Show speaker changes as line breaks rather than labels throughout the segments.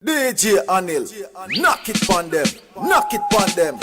DJ Anil, knock it on them, knock it on them.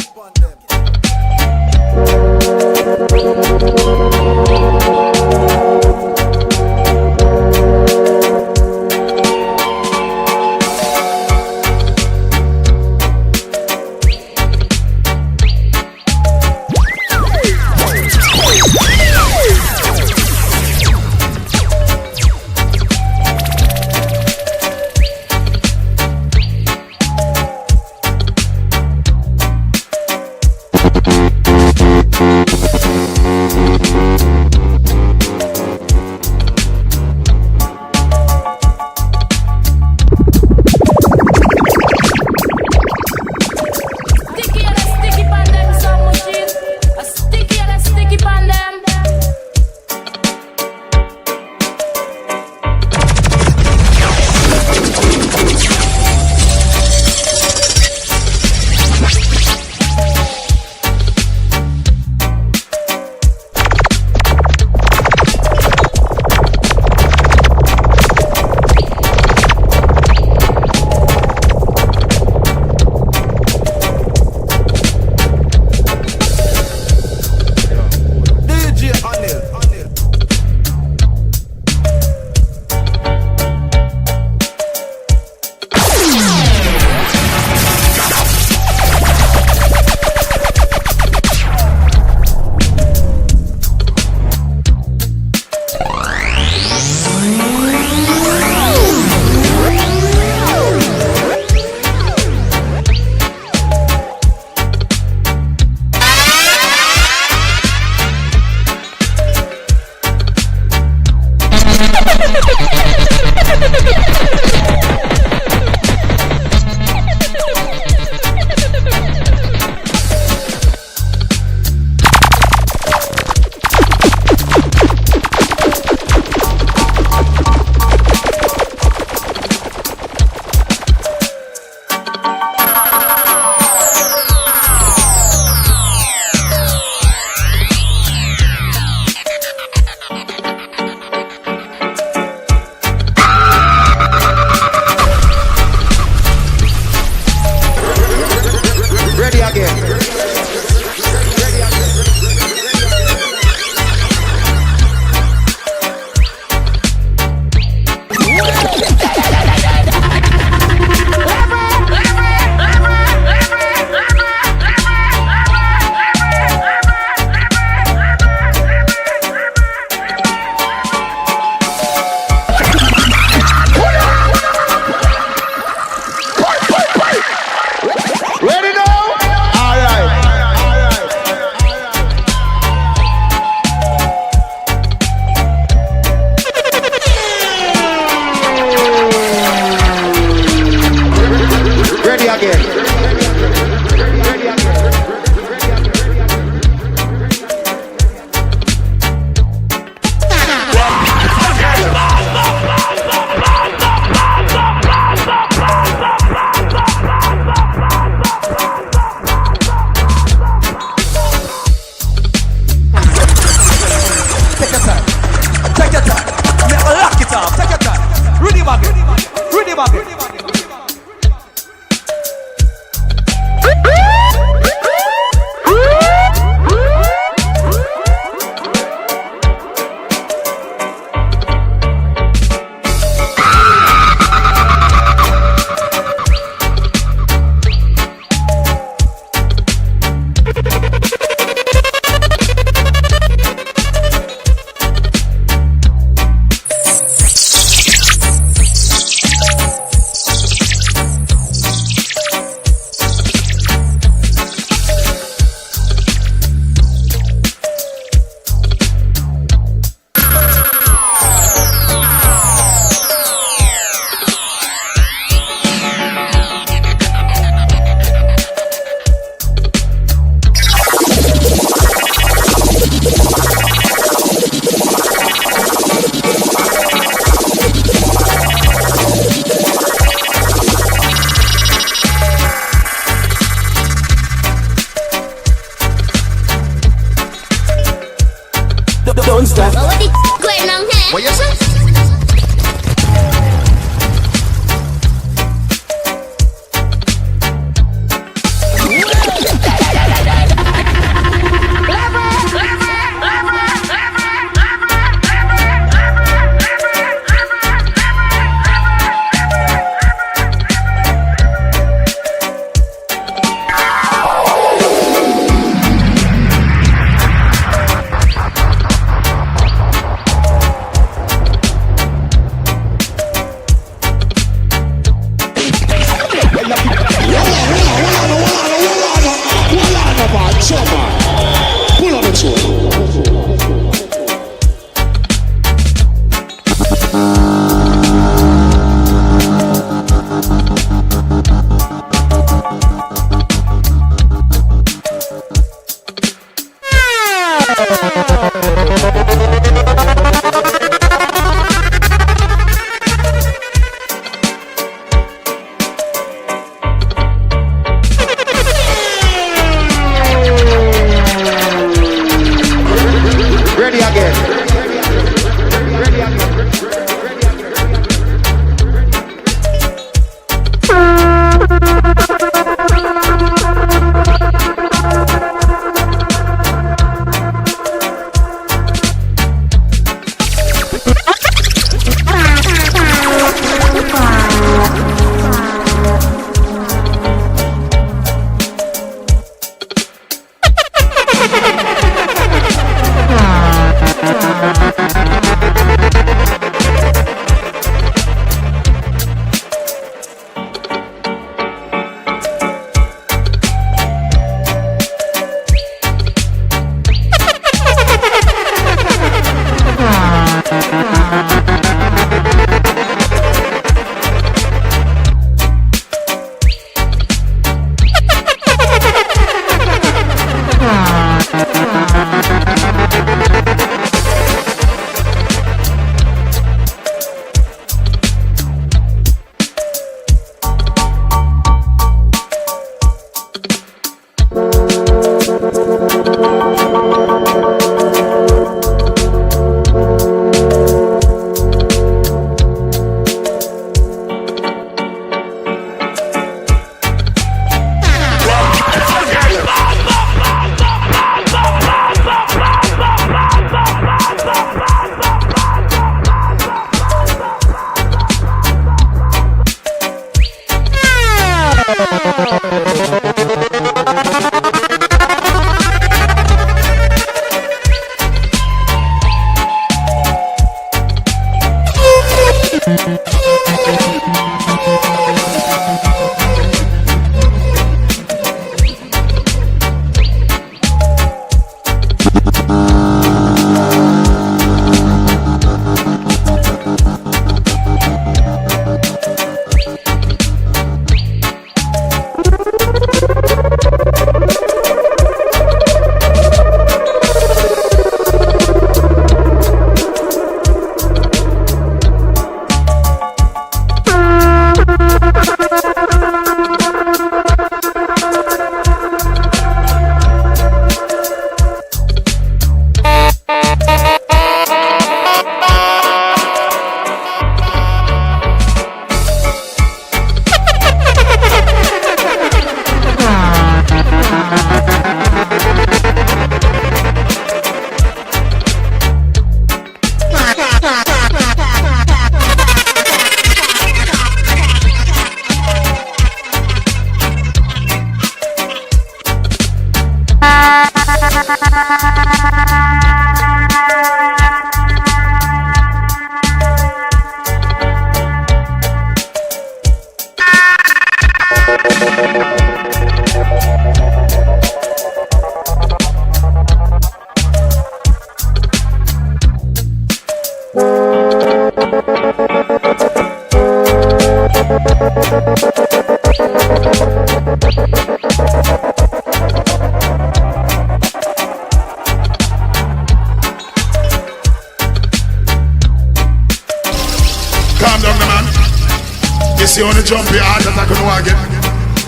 You wanna jump your heart attack on wagon.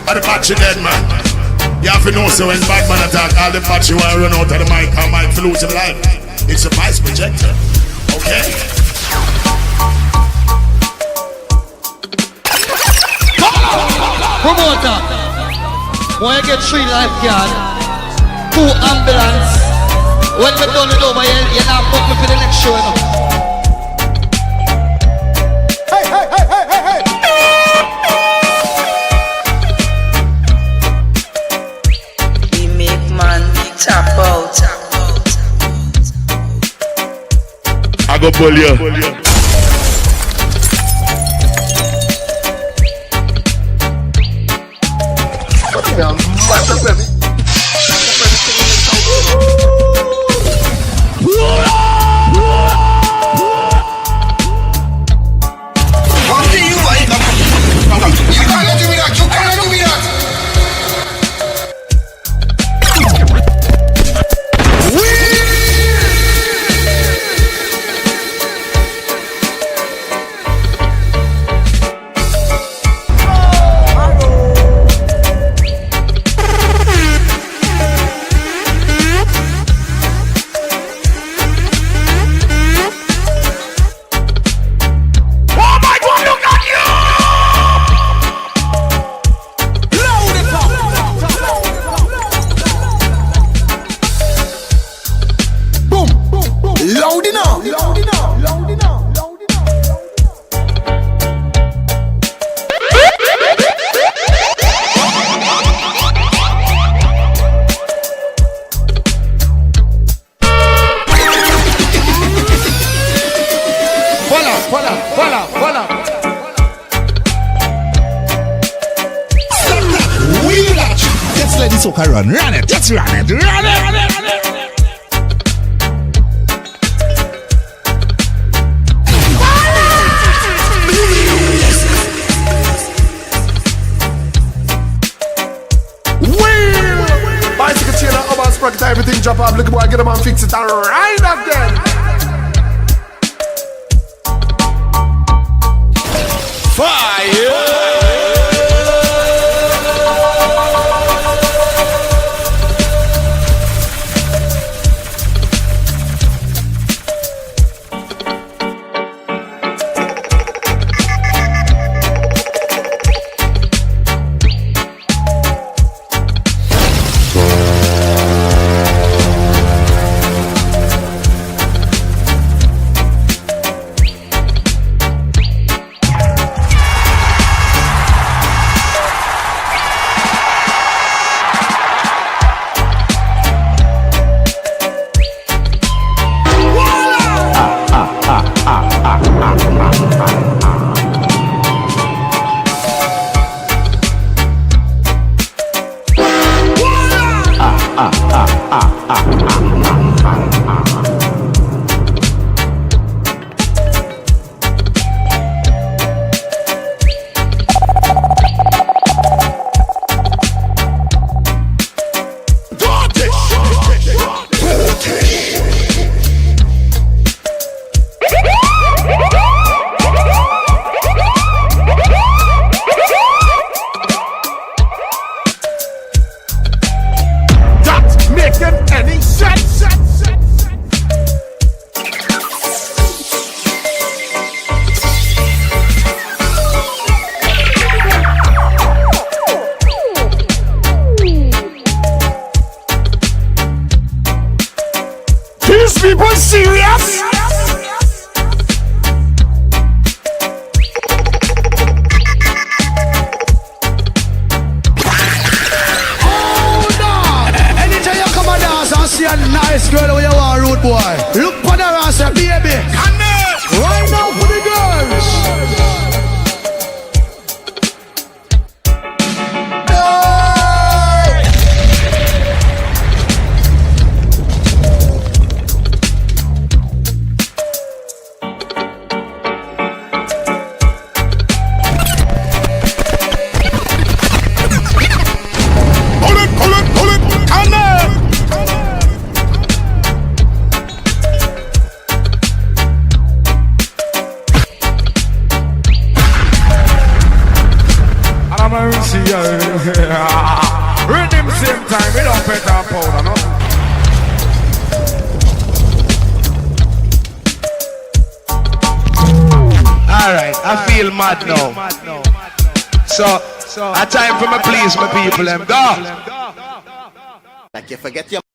Or the patch you dead man. You have to know so when bad man attack, all the patch you wanna run out of the mic, and mic for losing life. It's a vice projector. Okay?
Promoter, when you get 3 lifeguard, 2 ambulance, when we done it over, you're not book me for the next show.
Tap out.
I go pull you. Voilà.
Let's let this soca run. Run it. Let's run it.
Bicycle chain and urban sprocket, everything drop off. Look boy, get them and fix it and ride again. Fire! These people serious?
a nice girl where you want, rude boy. Look for the ass, baby. Right now for the girls.
Pull it, and
I'm a see you. Rhythm same time, we don't pet our powder, no? Alright, I feel mad now. So, a time for me please my people, them go.
Like you forget your